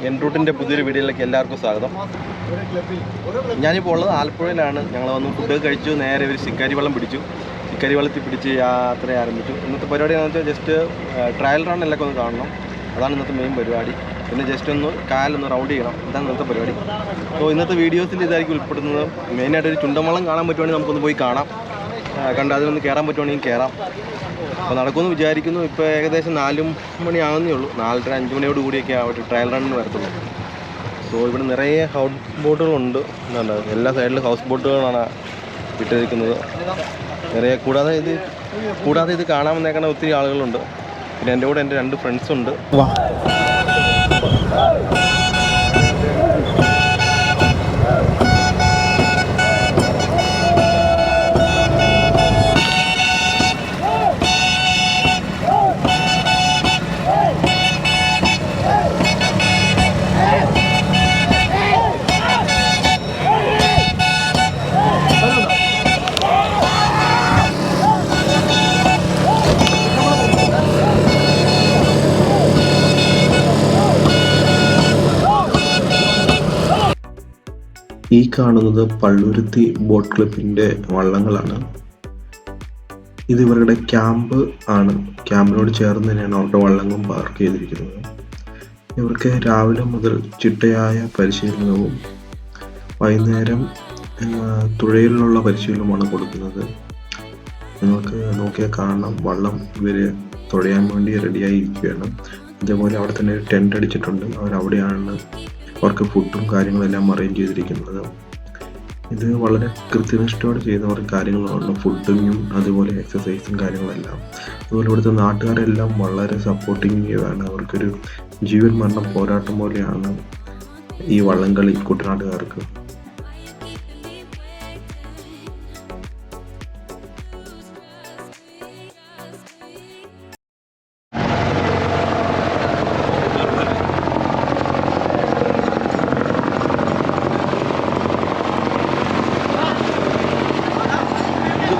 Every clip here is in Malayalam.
enroute പുതിയൊരു വീഡിയോയിലേക്ക് എല്ലാവർക്കും സ്വാഗതം. ഞാനിപ്പോൾ ഉള്ളത് ആലപ്പുഴയിലാണ്. ഞങ്ങൾ വന്ന് ഫുഡ് കഴിച്ചു, നേരെ ഒരു ശിക്കാരി വള്ളം പിടിച്ചു. ശിക്കാരി വള്ളത്തിൽ പിടിച്ച് യാത്ര ആരംഭിച്ചു. ഇന്നത്തെ പരിപാടി എന്ന് വെച്ചാൽ ജസ്റ്റ് ട്രയൽ റൺ എല്ലാം ഒന്ന് കാണണം. അതാണ് ഇന്നത്തെ മെയിൻ പരിപാടി. പിന്നെ ജസ്റ്റ് ഒന്ന് കാലൊന്ന് റൗണ്ട് ചെയ്യണം. ഇതാണ് ഇന്നത്തെ പരിപാടി. അപ്പോൾ ഇന്നത്തെ വീഡിയോസിൽ ഇതായിരിക്കും ഉൾപ്പെടുന്നത്. മെയിനായിട്ടൊരു ചുണ്ടൻവള്ളം കാണാൻ പറ്റുവാണെങ്കിൽ നമുക്കൊന്ന് പോയി കാണാം. കണ്ട് അതിലൊന്ന് കയറാൻ പറ്റുവാണെങ്കിൽ കയറാം. അപ്പോൾ നടക്കുമെന്ന് വിചാരിക്കുന്നു. ഇപ്പോൾ ഏകദേശം 4 മണി ആകുന്നേ ഉള്ളൂ. 4:30 5 മണിയോട് കൂടിയൊക്കെ ഒരു ട്രയൽ റണ്ണിന് വരത്തുള്ളൂ. സോ ഇവിടെ നിറയെ ഹൗസ് ബോട്ടുകളുണ്ട്. എന്താ എല്ലാ സൈഡിലും ഹൗസ് ബോട്ടുകളാണ് ഇട്ടിരിക്കുന്നത് നിറയെ. കൂടാതെ ഇത് കാണാൻ വന്നേക്കുന്ന ഒത്തിരി ആളുകളുണ്ട്. പിന്നെ എൻ്റെ കൂടെ എൻ്റെ 2 ഫ്രണ്ട്സുണ്ട്. ഈ കാണുന്നത് പള്ളുരുത്തി ബോട്ട് ക്ലബിൻ്റെ വള്ളങ്ങളാണ്. ഇത് ഇവരുടെ ക്യാമ്പ് ആണ്. ക്യാമ്പിനോട് ചേർന്ന് തന്നെയാണ് അവരുടെ വള്ളങ്ങളും പാർക്ക് ചെയ്തിരിക്കുന്നത്. ഇവർക്ക് രാവിലെ മുതൽ ചിട്ടയായ പരിശീലനവും വൈകുന്നേരം തുഴയിലുള്ള പരിശീലനവുമാണ് കൊടുക്കുന്നത്. നിങ്ങൾക്ക് നോക്കിയാൽ കാണാം, വള്ളം ഇവർ തുഴയാൻ വേണ്ടി റെഡിയായി ഇരിക്കുകയാണ്. അതേപോലെ അവിടെ തന്നെ ഒരു ടെൻ്റ് അടിച്ചിട്ടുണ്ട്. അവരവിടെയാണ് അവർക്ക് ഫുഡും കാര്യങ്ങളെല്ലാം അറേഞ്ച് ചെയ്തിരിക്കുന്നത്. ഇത് വളരെ കൃത്യനിഷ്ഠയോടെ ചെയ്യുന്നവർ കാര്യങ്ങളുണ്ട്. ഫുഡിങ്ങും അതുപോലെ എക്സസൈസും കാര്യങ്ങളെല്ലാം. അതുപോലെ ഇവിടുത്തെ നാട്ടുകാരെല്ലാം വളരെ സപ്പോർട്ടിങ്ങാണ്. അവർക്കൊരു ജീവൻ മരണം പോരാട്ടം പോലെയാണ് ഈ വള്ളംകളി കുട്ടനാട്ടുകാർക്ക്.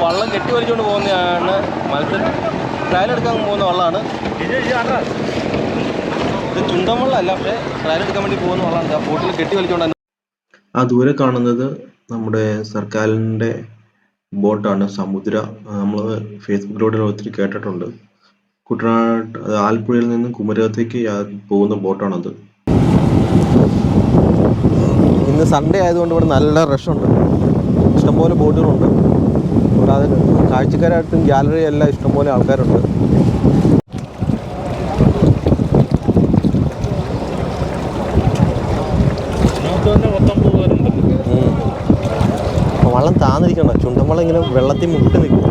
വള്ളം കെട്ടി വലിച്ചുകൊണ്ട് പോകുന്നതാണ്. മത്സരം ട്രയൽ എടുക്കാൻ പോകുന്ന വള്ളമാണ് ഇത്. ചുണ്ടൻ വള്ളമല്ല, പക്ഷേ ട്രയൽ എടുക്കാൻ വേണ്ടി പോകുന്ന വള്ളമാണ്. ആ ബോട്ടിൽ കെട്ടി വലിച്ചുകൊണ്ട്. ആ ദൂരെ കാണുന്നത് നമ്മുടെ സർക്കാരിൻ്റെ ബോട്ടാണ്, സമുദ്ര. നമ്മൾ ഫേസ്ബുക്കിലൂടെ ഒത്തിരി കേട്ടിട്ടുണ്ട്. കുട്ടനാട് ആലപ്പുഴയിൽ നിന്ന് കുമരകത്തേക്ക് പോകുന്ന ബോട്ടാണത്. ഇന്ന് സൺഡേ ആയതുകൊണ്ട് ഇവിടെ നല്ല റഷുണ്ട്. ഇഷ്ടംപോലെ ബോട്ടുകളുണ്ട്. കൂടാതെ കാഴ്ചക്കാരായിട്ടും ഗാലറി എല്ലാം ഇഷ്ടംപോലെ ആൾക്കാരുണ്ട്. വള്ളം താന്നിരിക്കണ്ട, ചുണ്ടൻവള്ളം ഇങ്ങനെ വെള്ളത്തിൽ മുട്ടി നിൽക്കും.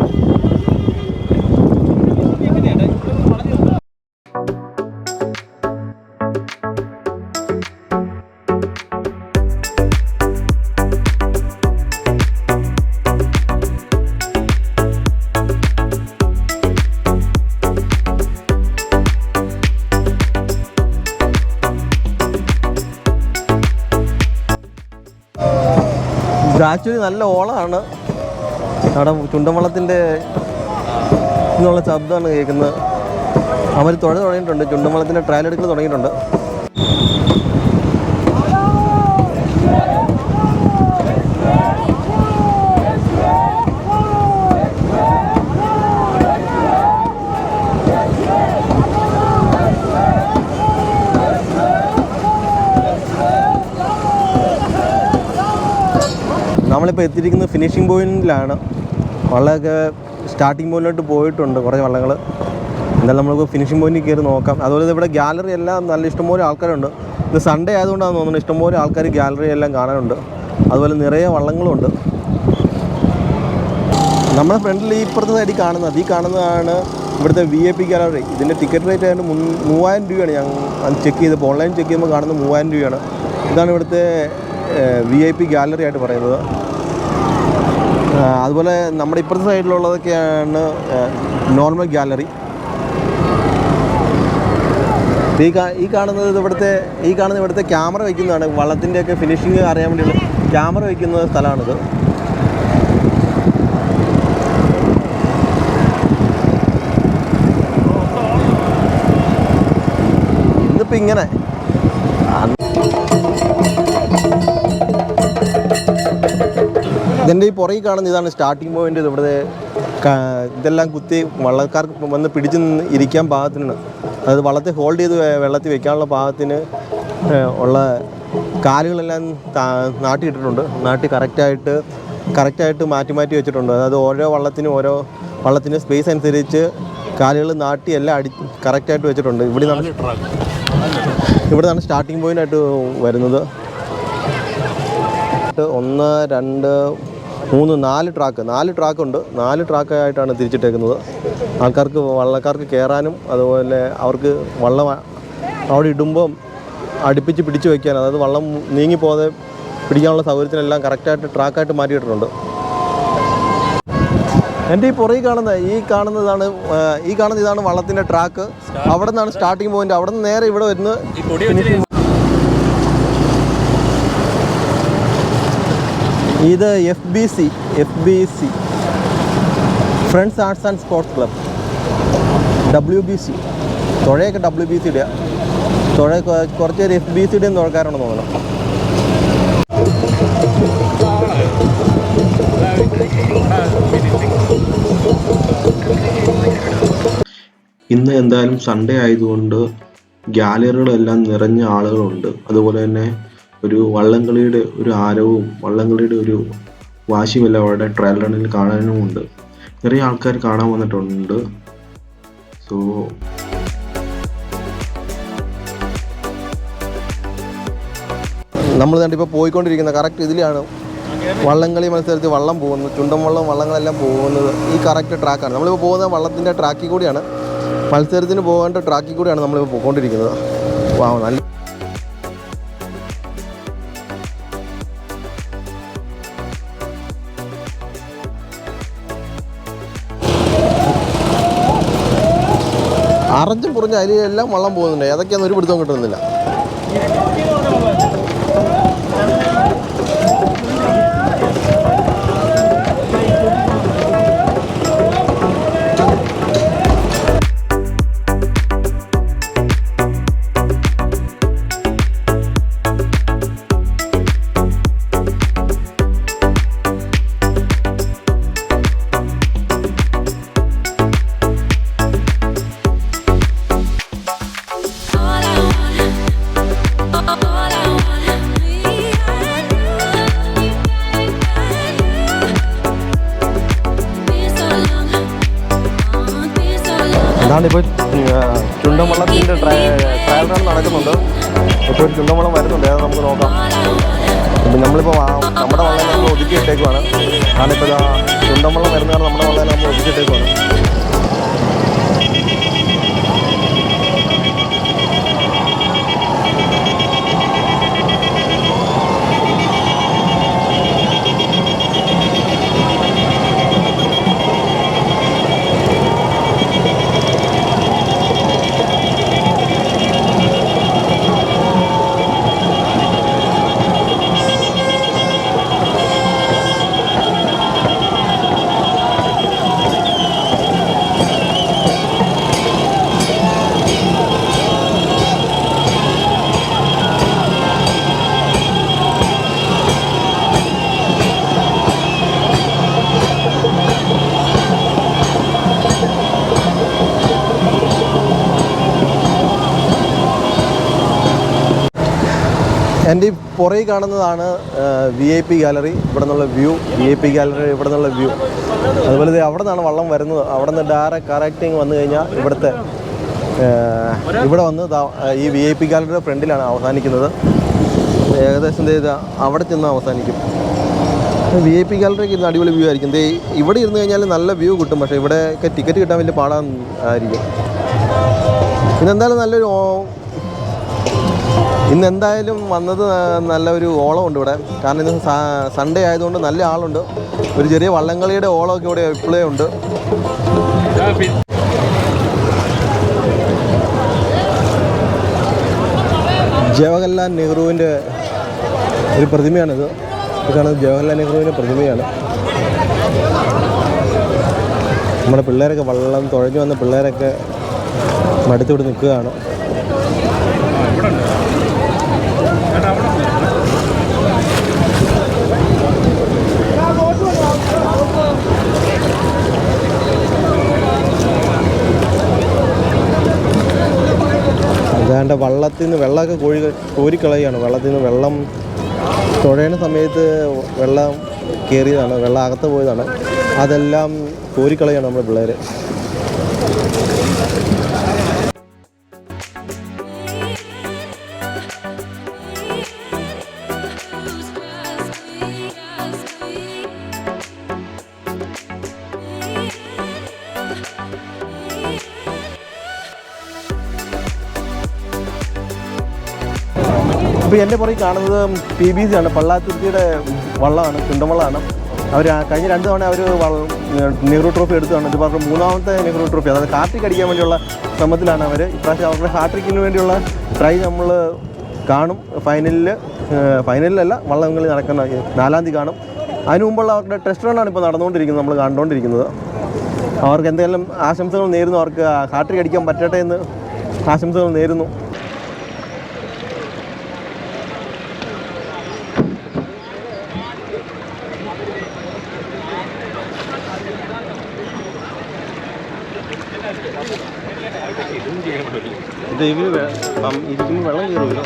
ആക്ച്വലി നല്ല ഓളമാണ്. അവിടെ ചുണ്ടൻവള്ളത്തിൻ്റെ എന്നുള്ള ശബ്ദമാണ് കേൾക്കുന്നത്. അവർ തുടങ്ങിയിട്ടുണ്ട്. ചുണ്ടൻവള്ളത്തിൻ്റെ ട്രയൽ എടുക്കൽ തുടങ്ങിയിട്ടുണ്ട്. നമ്മളിപ്പോൾ എത്തിയിരിക്കുന്നത് ഫിനിഷിംഗ് പോയിൻറ്റിലാണ്. വള്ളമൊക്കെ സ്റ്റാർട്ടിംഗ് പോയിൻറ്റിലോട്ട് പോയിട്ടുണ്ട് കുറേ വള്ളങ്ങൾ. എന്നാലും നമുക്ക് ഫിനിഷിംഗ് പോയിൻറ്റിൽ കയറി നോക്കാം. അതുപോലെ ഇവിടെ ഗാലറി എല്ലാം നല്ല ഇഷ്ടംപോലെ ആൾക്കാരുണ്ട്. ഇത് സൺഡേ ആയതുകൊണ്ടാണ് തോന്നുന്നത് ഇഷ്ടംപോലെ ആൾക്കാർ ഗാലറി എല്ലാം കാണാനുണ്ട്. അതുപോലെ നിറയെ വള്ളങ്ങളുണ്ട്. നമ്മുടെ ഫ്രണ്ടിൽ ഈ ഇപ്പുറത്തെ സൈഡിൽ കാണുന്നത്, ഈ കാണുന്നതാണ് ഇവിടുത്തെ VIP ഗാലറി. ഇതിൻ്റെ ടിക്കറ്റ് റേറ്റ് ആയിട്ട് 3000 രൂപയാണ്. ഞാൻ ചെക്ക് ചെയ്തപ്പോൾ, ഓൺലൈൻ ചെക്ക് ചെയ്യുമ്പോൾ കാണുന്നത് 3000 രൂപയാണ്. ഇതാണ് ഇവിടുത്തെ VIP ഗാലറി ആയിട്ട് പറയുന്നത്. അതുപോലെ നമ്മുടെ ഇപ്പുറത്തെ സൈഡിലുള്ളതൊക്കെയാണ് നോർമൽ ഗാലറി. ഈ കാണുന്നത് ഇവിടുത്തെ ക്യാമറ വയ്ക്കുന്നതാണ്. വള്ളത്തിൻ്റെയൊക്കെ ഫിനിഷിങ് അറിയാൻ വേണ്ടിയുള്ള ക്യാമറ വയ്ക്കുന്ന സ്ഥലമാണിത്. ഇന്നിപ്പോൾ ഇങ്ങനെ ഇതിൻ്റെ ഈ പുറകിൽ കാണുന്ന ഇതാണ് സ്റ്റാർട്ടിങ് പോയിൻ്റ്. ഇവിടെ ഇതെല്ലാം കുത്തി വള്ളക്കാർക്ക് വന്ന് പിടിച്ച് നിന്ന് ഇരിക്കാൻ പാകത്തിന്, അതായത് വള്ളത്തെ ഹോൾഡ് ചെയ്ത് വെള്ളത്തിൽ വെക്കാനുള്ള പാകത്തിന് ഉള്ള കാലുകളെല്ലാം നാട്ടിയിട്ടിട്ടുണ്ട്. നാട്ടി കറക്റ്റായിട്ട് മാറ്റി വെച്ചിട്ടുണ്ട്. അതായത് ഓരോ വള്ളത്തിന് സ്പേസ് അനുസരിച്ച് കാലുകൾ നാട്ടി എല്ലാം കറക്റ്റായിട്ട് വെച്ചിട്ടുണ്ട്. ഇവിടെയാണ് സ്റ്റാർട്ടിങ് പോയിൻ്റായിട്ട് വരുന്നത്. 1, 2, 3, 4 ട്രാക്ക് ഉണ്ട്. 4 ട്രാക്കായിട്ടാണ് തിരിച്ചിട്ടേക്കുന്നത്. വള്ളക്കാർക്ക് കയറാനും അതുപോലെ അവർക്ക് വള്ളം അവിടെ ഇടുമ്പം അടുപ്പിച്ച് പിടിച്ച് വയ്ക്കാൻ, അതായത് വള്ളം നീങ്ങിപ്പോകാതെ പിടിക്കാനുള്ള സൗകര്യത്തിനെല്ലാം കറക്റ്റായിട്ട് ട്രാക്കായിട്ട് മാറ്റിയിട്ടുണ്ട്. എൻ്റെ ഈ പുറകിൽ കാണുന്ന ഇതാണ് വള്ളത്തിൻ്റെ ട്രാക്ക്. അവിടെ നിന്നാണ് സ്റ്റാർട്ടിങ് പോയിൻ്റ്. അവിടെ നിന്ന് നേരെ ഇവിടെ വരുന്നത്. ഇത് FBC friends arts and sports club, WBC. തുഴയൊക്കെ WBCയുടെ, കുറച്ച് പേര് FBCയുടെയും തുഴക്കാരുണ്ടെന്ന് തോന്നണം. ഇന്ന് എന്തായാലും സൺഡേ ആയതുകൊണ്ട് ഗ്യാലറികളെല്ലാം നിറഞ്ഞ ആളുകളുണ്ട്. അതുപോലെ തന്നെ ഒരു വള്ളംകളിയുടെ ഒരു ആരവവും വള്ളംകളിയുടെ ഒരു വാശിയുമെല്ലാം അവിടെ ട്രയൽ റണ്ണിൽ കാണാനുമുണ്ട്. നിറയെ ആൾക്കാർ കാണാൻ വന്നിട്ടുണ്ട്. സോ നമ്മൾ ഇപ്പോൾ പോയിക്കൊണ്ടിരിക്കുന്ന കറക്റ്റ് ഇതിലാണ് വള്ളംകളി മത്സരത്തിൽ വള്ളം പോകുന്നത്. ചുണ്ടൻ വള്ളങ്ങളെല്ലാം പോകുന്നത് ഈ കറക്റ്റ് ട്രാക്കാണ്. നമ്മളിപ്പോൾ പോകുന്ന വള്ളത്തിൻ്റെ ട്രാക്കിൽ കൂടിയാണ്, മത്സരത്തിന് പോകേണ്ട ട്രാക്കിൽ കൂടിയാണ് നമ്മളിപ്പോൾ പോയിക്കൊണ്ടിരിക്കുന്നത്. നല്ല അറഞ്ചും പുറഞ്ഞ അതിലെല്ലാം വള്ളം പോകുന്നുണ്ട്. ഏതൊക്കെയാണെന്ന് ഒരു പിടുത്തം കിട്ടുന്നില്ല. ഇപ്പോൾ ചുണ്ടൻ വള്ളത്തിൻ്റെ ട്രയൽ റൺ നടക്കുന്നുണ്ട്. ഇപ്പോൾ ഒരു ചുണ്ടൻ വള്ളം വരുന്നുണ്ട്, അത് നമുക്ക് നോക്കാം. നമ്മളിപ്പോൾ നമ്മുടെ വള്ളം നമ്മൾ ഒതുക്കിയിട്ടേക്കുവാണ്. കാരണം ഇപ്പോൾ ചുണ്ടൻ വള്ളം വരുന്നതാണ് നമ്മുടെ വള്ളം നമ്മൾ ഒതുക്കിയിട്ടേക്കുവാണ്. എൻ്റെ ഈ പുറകിൽ കാണുന്നതാണ് VIP ഗാലറി. ഇവിടെ നിന്നുള്ള വ്യൂ, VIP ഗാലറി ഇവിടെ നിന്നുള്ള വ്യൂ. അതുപോലെ അവിടെ നിന്നാണ് വള്ളം വരുന്നത്. അവിടെ നിന്ന് ഡയറക്റ്റ് കറക്റ്റിങ് വന്നു കഴിഞ്ഞാൽ ഇവിടെ വന്ന് ഈ VIP ഗാലറിയുടെ ഫ്രണ്ടിലാണ് അവസാനിക്കുന്നത്. ഏകദേശം അവിടെ ചെന്ന് അവസാനിക്കും. VIP ഗാലറിക്ക് ഇരുന്ന് അടിപൊളി വ്യൂ ആയിരിക്കും. ഇവിടെ ഇരുന്ന് കഴിഞ്ഞാൽ നല്ല വ്യൂ കിട്ടും. പക്ഷേ ഇവിടെയൊക്കെ ടിക്കറ്റ് കിട്ടാൻ വലിയ പാടായിരിക്കും. ഇന്നെന്തായാലും വന്നത് നല്ലൊരു ഓളമുണ്ട് ഇവിടെ. കാരണം ഇന്ന് സൺഡേ ആയതുകൊണ്ട് നല്ല ആളുണ്ട്. ഒരു ചെറിയ വള്ളംകളിയുടെ ഓളമൊക്കെ ഇവിടെ ഇപ്പോഴേ ഉണ്ട്. ജവഹർലാൽ നെഹ്റുവിൻ്റെ ഒരു പ്രതിമയാണിത്. ഇത് കാണുന്നത് ജവഹർലാൽ നെഹ്റുവിൻ്റെ പ്രതിമയാണ്. നമ്മുടെ പിള്ളേരൊക്കെ വള്ളം തുഴഞ്ഞു വന്ന പിള്ളേരൊക്കെ മടുത്തിവിടെ നിൽക്കുകയാണ്. വെള്ളത്തിൽ നിന്ന് വെള്ളമൊക്കെ കോരിക്കളയുകയാണ്. വെള്ളത്തിൽ നിന്ന് വെള്ളം തുഴയുന്ന സമയത്ത് വെള്ളം കയറിയതാണ്, വെള്ളം അകത്ത് പോയതാണ്. അതെല്ലാം കോരിക്കളയാണ് നമ്മുടെ പിള്ളേർ. ഇപ്പോൾ എൻ്റെ പുറകെ കാണുന്നത് PBC ആണ്, പള്ളാത്തുരുത്തിയുടെ വള്ളമാണ്, കുണ്ടംവള്ളമാണ്. അവർ കഴിഞ്ഞ 2 തവണ അവർ നെഹ്റു ട്രോഫി എടുത്തതാണ്. ഇത് പറഞ്ഞ 3ാമത്തെ നെഹ്റു ട്രോഫി. അതായത് ഹാട്രിക് അടിക്കാൻ വേണ്ടിയുള്ള ശ്രമത്തിലാണ് അവർ. ഇപ്രാവശ്യം അവരുടെ ഹാട്രിക്കിന് വേണ്ടിയുള്ള ട്രൈ നമ്മൾ കാണും. ഫൈനലിലല്ല, വള്ളംകളി നടക്കുന്ന 4-ാം തീയതി കാണും. അതിന് മുമ്പുള്ള അവരുടെ ടെസ്റ്റ് റണ്ണാണ് ഇപ്പോൾ നടന്നുകൊണ്ടിരിക്കുന്നത്, നമ്മൾ കണ്ടുകൊണ്ടിരിക്കുന്നത്. അവർക്ക് എന്തെങ്കിലും ആശംസകൾ നേരുന്നു, അവർക്ക് ഹാട്രിക് അടിക്കാൻ പറ്റട്ടെ എന്ന് ആശംസകൾ നേരുന്നു. ഇരിക്കുമ്പോൾ വെള്ളം കയറുമല്ലോ.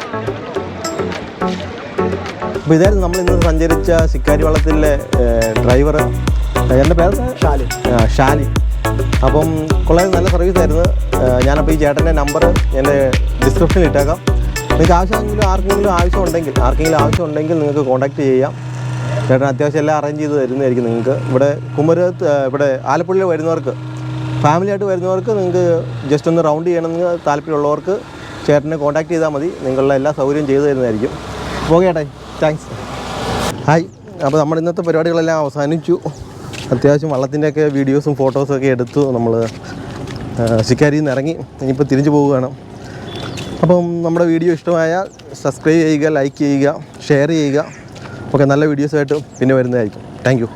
അപ്പോൾ ഇതായിരുന്നു നമ്മൾ ഇന്ന് സഞ്ചരിച്ച ശിക്കാരി വള്ളത്തിലെ ഡ്രൈവർ. എൻ്റെ പേര് ഷാലി. അപ്പം കൊള്ളാൻ നല്ല സർവീസ് ആയിരുന്നു. ഞാനപ്പോൾ ഈ ചേട്ടൻ്റെ നമ്പർ എൻ്റെ ഡിസ്ക്രിപ്ഷനിൽ ഇട്ടേക്കാം. നിങ്ങൾക്ക് ആർക്കെങ്കിലും ആവശ്യം ഉണ്ടെങ്കിൽ നിങ്ങൾക്ക് കോൺടാക്റ്റ് ചെയ്യാം. ചേട്ടൻ അത്യാവശ്യം എല്ലാം അറേഞ്ച് ചെയ്ത് തരുന്നതായിരിക്കും നിങ്ങൾക്ക്. ഇവിടെ ആലപ്പുഴയിൽ വരുന്നവർക്ക്, ഫാമിലിയായിട്ട് വരുന്നവർക്ക്, നിങ്ങൾക്ക് ജസ്റ്റ് ഒന്ന് റൗണ്ട് ചെയ്യണമെന്ന് താല്പര്യമുള്ളവർക്ക് ചേട്ടനെ കോൺടാക്ട് ചെയ്താൽ മതി. നിങ്ങളുടെ എല്ലാ സൗകര്യം ചെയ്തു തരുന്നതായിരിക്കും. ഓക്കെ ചേട്ടാ, താങ്ക്സ്. ഹായ്. അപ്പോൾ നമ്മുടെ ഇന്നത്തെ പരിപാടികളെല്ലാം അവസാനിച്ചു. അത്യാവശ്യം വള്ളത്തിൻ്റെയൊക്കെ വീഡിയോസും ഫോട്ടോസൊക്കെ എടുത്തു. നമ്മൾ ശിക്കാരിയിൽ നിന്ന് ഇറങ്ങി ഇനിയിപ്പോൾ തിരിച്ചു പോവുകയാണ്. അപ്പം നമ്മുടെ വീഡിയോ ഇഷ്ടമായാൽ സബ്സ്ക്രൈബ് ചെയ്യുക, ലൈക്ക് ചെയ്യുക, ഷെയർ ചെയ്യുക. ഓക്കെ, നല്ല വീഡിയോസായിട്ട് പിന്നെ വരുന്നതായിരിക്കും. Thank you.